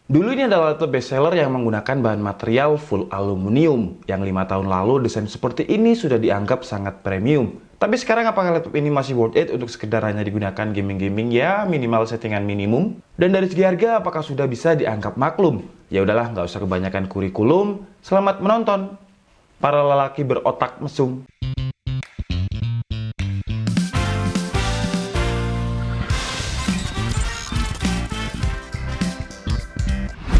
Dulu ini adalah laptop bestseller yang menggunakan bahan material full aluminium, yang 5 tahun lalu desain seperti ini sudah dianggap sangat premium. Tapi sekarang apakah laptop ini masih worth it untuk sekedar hanya digunakan gaming-gaming ya minimal settingan minimum? Dan dari segi harga apakah sudah bisa dianggap maklum? Ya udahlah, nggak usah kebanyakan kurikulum. Selamat menonton, para lelaki berotak mesum.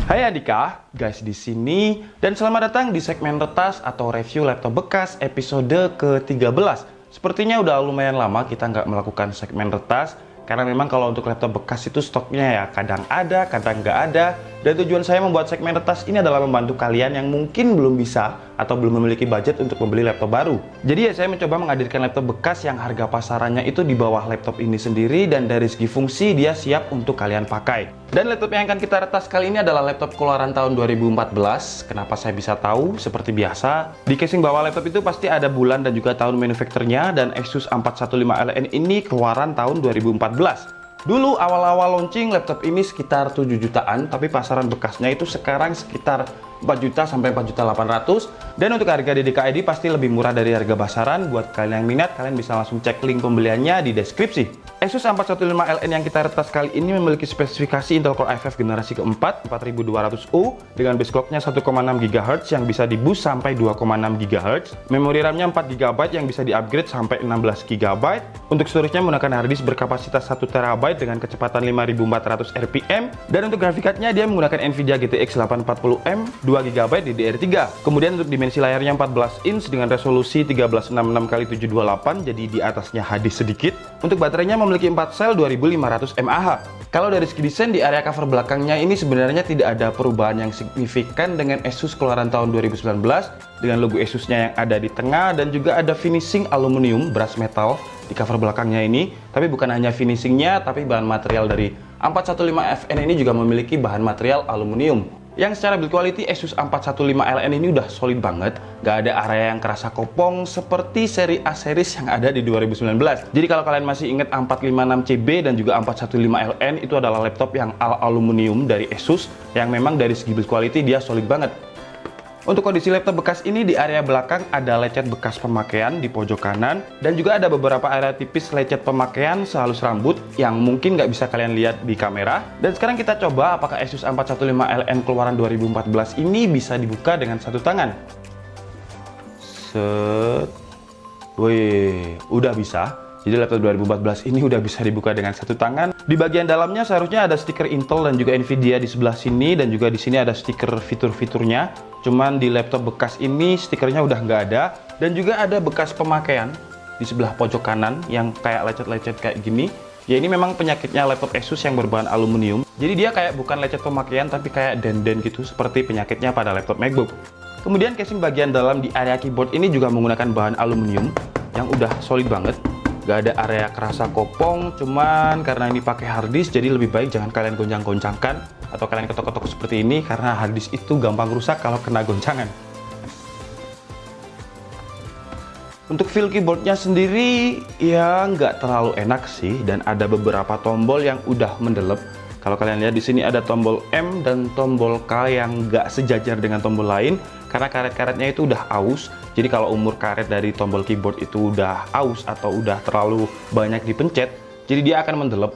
Hai Adika, guys di sini dan selamat datang di segmen retas atau review laptop bekas episode ke-13. Sepertinya udah lumayan lama kita nggak melakukan segmen retas karena memang kalau untuk laptop bekas itu stoknya ya kadang ada, kadang nggak ada. Dan tujuan saya membuat segmen retas ini adalah membantu kalian yang mungkin belum bisa atau belum memiliki budget untuk membeli laptop baru. Jadi ya saya mencoba menghadirkan laptop bekas yang harga pasarannya itu di bawah laptop ini sendiri dan dari segi fungsi dia siap untuk kalian pakai. Dan laptop yang akan kita retas kali ini adalah laptop keluaran tahun 2014. Kenapa saya bisa tahu? Seperti biasa, di casing bawah laptop itu pasti ada bulan dan juga tahun manufakturnya, dan Asus 415LN ini keluaran tahun 2014. Dulu awal-awal launching laptop ini sekitar 7 jutaan, tapi pasaran bekasnya itu sekarang sekitar 4 juta sampai 4 juta 800. Dan untuk harga di DKID pasti lebih murah dari harga pasaran. Buat kalian yang minat, kalian bisa langsung cek link pembeliannya di deskripsi. Asus 415LN yang kita retas kali ini memiliki spesifikasi Intel Core i5 generasi keempat 4200U dengan base clocknya 1,6 GHz yang bisa di boost sampai 2,6 GHz. Memori RAM-nya 4 GB yang bisa di-upgrade sampai 16 GB. Untuk storage-nya menggunakan harddisk berkapasitas 1 TB dengan kecepatan 5400 RPM. Dan untuk graphic card-nya dia menggunakan Nvidia GTX 840M 2 GB DDR3. Kemudian untuk dimensi layarnya 14 inch dengan resolusi 1366x728, jadi di atasnya harddisk sedikit. Untuk baterainya memiliki 4 sel 2500 mAh. Kalau dari segi desain di area cover belakangnya ini sebenarnya tidak ada perubahan yang signifikan dengan Asus keluaran tahun 2019 dengan logo Asusnya yang ada di tengah dan juga ada finishing aluminium brush metal di cover belakangnya ini. Tapi bukan hanya finishingnya, tapi bahan material dari 415FN ini juga memiliki bahan material aluminium. Yang secara build quality Asus 415LN ini udah solid banget, gak ada area yang kerasa kopong seperti seri A series yang ada di 2019. Jadi kalau kalian masih ingat 456CB dan juga 415LN itu adalah laptop yang aluminium dari Asus yang memang dari segi build quality dia solid banget. Untuk kondisi laptop bekas ini di area belakang ada lecet bekas pemakaian di pojok kanan dan juga ada beberapa area tipis lecet pemakaian sehalus rambut yang mungkin nggak bisa kalian lihat di kamera. Dan sekarang kita coba apakah Asus 415LN keluaran 2014 ini bisa dibuka dengan satu tangan. Set. Wih, udah bisa. Jadi laptop 2014 ini udah bisa dibuka dengan satu tangan. Di bagian dalamnya seharusnya ada stiker Intel dan juga Nvidia di sebelah sini, dan juga di sini ada stiker fitur-fiturnya. Cuman di laptop bekas ini stikernya udah nggak ada, dan juga ada bekas pemakaian di sebelah pojok kanan yang kayak lecet-lecet kayak gini. Ya ini memang penyakitnya laptop Asus yang berbahan aluminium. Jadi dia kayak bukan lecet pemakaian tapi kayak denden gitu seperti penyakitnya pada laptop MacBook. Kemudian casing bagian dalam di area keyboard ini juga menggunakan bahan aluminium yang udah solid banget. Gak ada area kerasa kopong, cuman karena ini pakai harddisk jadi lebih baik jangan kalian goncang-goncangkan atau kalian ketok-ketok seperti ini karena harddisk itu gampang rusak kalau kena goncangan. Untuk feel keyboardnya sendiri ya nggak terlalu enak sih, dan ada beberapa tombol yang udah mendelep. Kalau kalian lihat di sini ada tombol M dan tombol K yang nggak sejajar dengan tombol lain karena karet-karetnya itu udah aus. Jadi kalau umur karet dari tombol keyboard itu udah aus atau udah terlalu banyak dipencet, jadi dia akan mendelep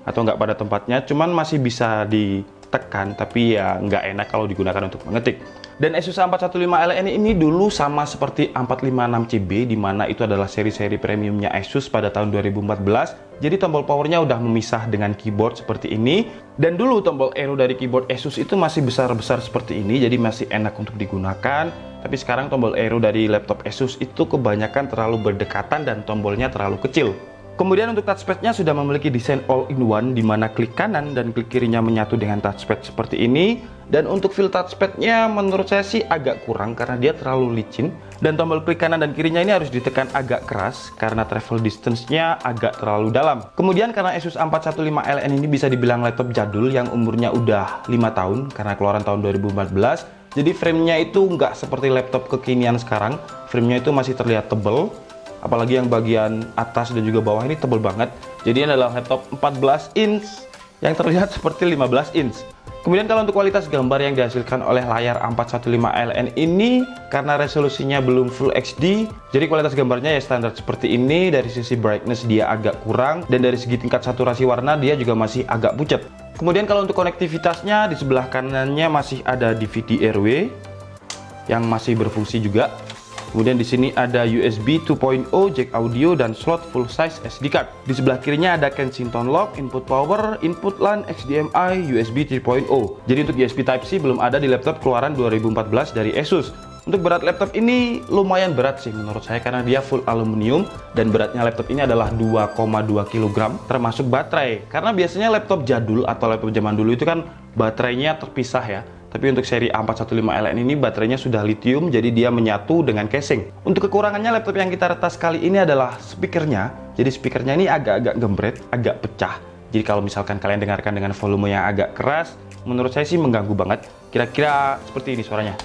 atau nggak pada tempatnya. Cuman masih bisa ditekan, tapi ya nggak enak kalau digunakan untuk mengetik. Dan Asus 415LN ini dulu sama seperti 456CB, di mana itu adalah seri-seri premiumnya Asus pada tahun 2014. Jadi tombol powernya udah memisah dengan keyboard seperti ini. Dan dulu tombol arrow dari keyboard Asus itu masih besar-besar seperti ini, jadi masih enak untuk digunakan. Tapi sekarang tombol arrow dari laptop Asus itu kebanyakan terlalu berdekatan dan tombolnya terlalu kecil. Kemudian untuk touchpad-nya sudah memiliki desain all-in-one di mana klik kanan dan klik kirinya menyatu dengan touchpad seperti ini. Dan untuk feel touchpad-nya menurut saya sih agak kurang karena dia terlalu licin. Dan tombol klik kanan dan kirinya ini harus ditekan agak keras karena travel distance-nya agak terlalu dalam. Kemudian karena Asus 415LN ini bisa dibilang laptop jadul yang umurnya udah 5 tahun karena keluaran tahun 2014. Jadi frame-nya itu nggak seperti laptop kekinian sekarang. Frame-nya itu masih terlihat tebal. Apalagi yang bagian atas dan juga bawah ini tebal banget. Jadi ini adalah laptop 14 inch yang terlihat seperti 15 inch. Kemudian kalau untuk kualitas gambar yang dihasilkan oleh layar A415LN ini, karena resolusinya belum Full HD, jadi kualitas gambarnya ya standar seperti ini. Dari sisi brightness dia agak kurang, dan dari segi tingkat saturasi warna dia juga masih agak pucat. Kemudian kalau untuk konektivitasnya, di sebelah kanannya masih ada DVD RW yang masih berfungsi juga. Kemudian di sini ada USB 2.0, jack audio, dan slot full size SD card. Di sebelah kirinya ada Kensington lock, input power, input LAN, HDMI, USB 3.0. Jadi untuk USB Type-C belum ada di laptop keluaran 2014 dari Asus. Untuk berat laptop ini lumayan berat sih menurut saya, karena dia full aluminium dan beratnya laptop ini adalah 2,2 kg termasuk baterai. Karena biasanya laptop jadul atau laptop zaman dulu itu kan baterainya terpisah ya. Tapi untuk seri A415LN ini baterainya sudah lithium, jadi dia menyatu dengan casing. Untuk kekurangannya laptop yang kita retas kali ini adalah speakernya. Jadi speakernya ini agak-agak gembret, agak pecah. Jadi kalau misalkan kalian dengarkan dengan volume yang agak keras, menurut saya sih mengganggu banget. Kira-kira seperti ini suaranya.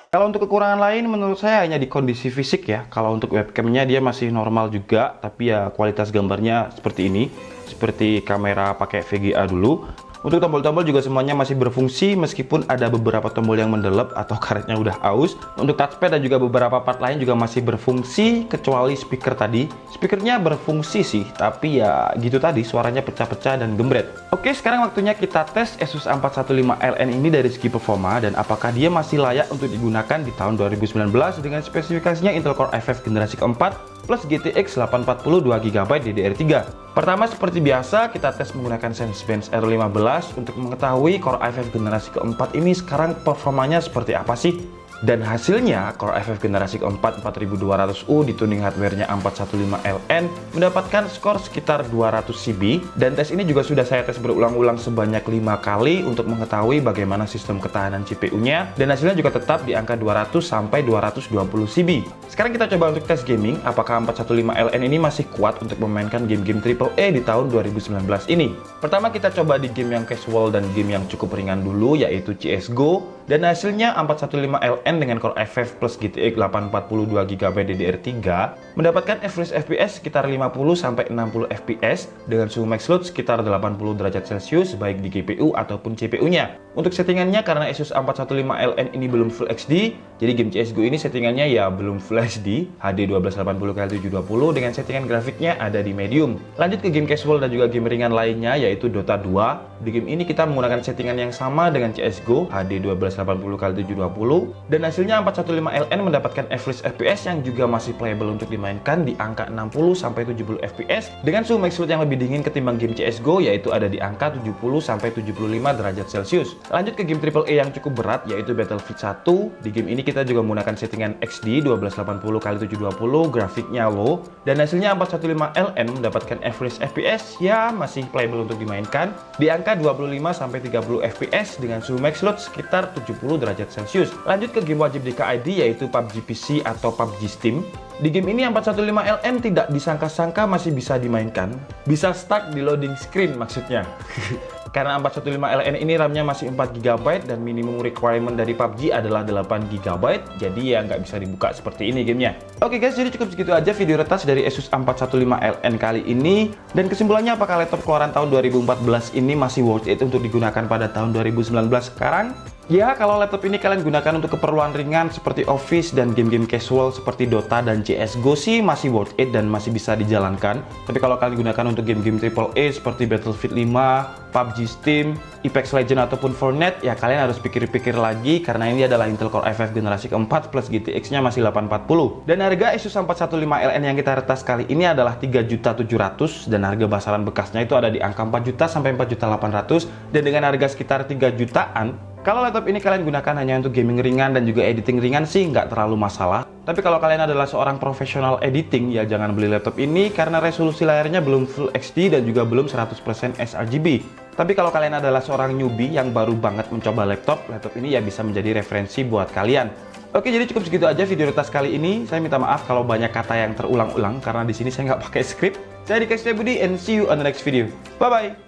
Kalau untuk kekurangan lain menurut saya hanya di kondisi fisik ya. Kalau untuk webcamnya dia masih normal juga, tapi ya kualitas gambarnya seperti ini. Seperti kamera pakai VGA dulu. Untuk tombol-tombol juga semuanya masih berfungsi, meskipun ada beberapa tombol yang mendelep atau karetnya udah aus. Untuk touchpad dan juga beberapa part lain juga masih berfungsi, kecuali speaker tadi. Speakernya berfungsi sih, tapi ya gitu tadi, suaranya pecah-pecah dan gembret. Oke, sekarang waktunya kita tes Asus A415LN ini dari segi performa, dan apakah dia masih layak untuk digunakan di tahun 2019 dengan spesifikasinya Intel Core i5 generasi keempat plus GTX 840 2GB DDR3. Pertama, seperti biasa, kita tes menggunakan Sensebench R15 untuk mengetahui Core i5 generasi keempat ini sekarang performanya seperti apa sih. Dan hasilnya, Core i5 generasi keempat 4200U di tuning hardware-nya A415LN mendapatkan skor sekitar 200 CB. Dan tes ini juga sudah saya tes berulang-ulang sebanyak 5 kali untuk mengetahui bagaimana sistem ketahanan CPU-nya. Dan hasilnya juga tetap di angka 200 sampai 220 CB. Sekarang kita coba untuk tes gaming, apakah A415LN ini masih kuat untuk memainkan game-game AAA di tahun 2019 ini. Pertama, kita coba di game yang casual dan game yang cukup ringan dulu, yaitu CSGO. Dan hasilnya A415LN dengan Core i5 plus GTX 840 2GB DDR3 mendapatkan average FPS sekitar 50-60 FPS dengan suhu max load sekitar 80 derajat Celcius baik di GPU ataupun CPU-nya. Untuk settingannya, karena Asus A415LN ini belum Full HD, jadi game CSGO ini settingannya ya belum Full HD, HD 1280x720 dengan settingan grafiknya ada di medium. Lanjut ke game casual dan juga game ringan lainnya, yaitu Dota 2. Di game ini kita menggunakan settingan yang sama dengan CSGO, HD 1280x720, dan hasilnya A415LN mendapatkan average FPS yang juga masih playable untuk dimainkan di angka 60-70 FPS dengan suhu max load yang lebih dingin ketimbang game CSGO, yaitu ada di angka 70-75 derajat Celcius. Lanjut ke game AAA yang cukup berat, yaitu Battlefield 1. Di game ini kita juga menggunakan settingan XD 1280x720, grafiknya low, dan hasilnya A415LN mendapatkan average FPS ya masih playable untuk dimainkan di angka 25-30 FPS dengan suhu max load sekitar 70 derajat Celcius. Lanjut ke game wajib DKID, yaitu PUBG PC atau PUBG Steam. Di game ini A415LN tidak disangka-sangka masih bisa dimainkan. Bisa stuck di loading screen maksudnya. Karena A415LN ini RAM-nya masih 4GB dan minimum requirement dari PUBG adalah 8GB, jadi ya nggak bisa dibuka seperti ini gamenya. Oke guys, jadi cukup segitu aja video retas dari Asus A415LN kali ini. Dan kesimpulannya, apakah laptop keluaran tahun 2014 ini masih worth it untuk digunakan pada tahun 2019 sekarang? Ya, kalau laptop ini kalian gunakan untuk keperluan ringan seperti office dan game-game casual seperti Dota dan CSGO sih masih worth it dan masih bisa dijalankan. Tapi kalau kalian gunakan untuk game-game AAA seperti Battlefield 5, PUBG Steam, Apex Legends ataupun Fortnite, ya kalian harus pikir-pikir lagi karena ini adalah Intel Core i5 generasi keempat plus GTX-nya masih 840. Dan harga Asus A415LN yang kita retas kali ini adalah 3.700.000 dan harga pasaran bekasnya itu ada di angka 4 juta sampai 4.800.000 dan dengan harga sekitar 3 jutaan. Kalau laptop ini kalian gunakan hanya untuk gaming ringan dan juga editing ringan sih nggak terlalu masalah. Tapi kalau kalian adalah seorang profesional editing, ya jangan beli laptop ini karena resolusi layarnya belum Full HD dan juga belum 100% sRGB. Tapi kalau kalian adalah seorang newbie yang baru banget mencoba laptop ini ya bisa menjadi referensi buat kalian. Oke, jadi cukup segitu aja video retas kali ini. Saya minta maaf kalau banyak kata yang terulang-ulang karena di sini saya nggak pakai script. Saya Dika Setiabudi and see you on the next video. Bye-bye!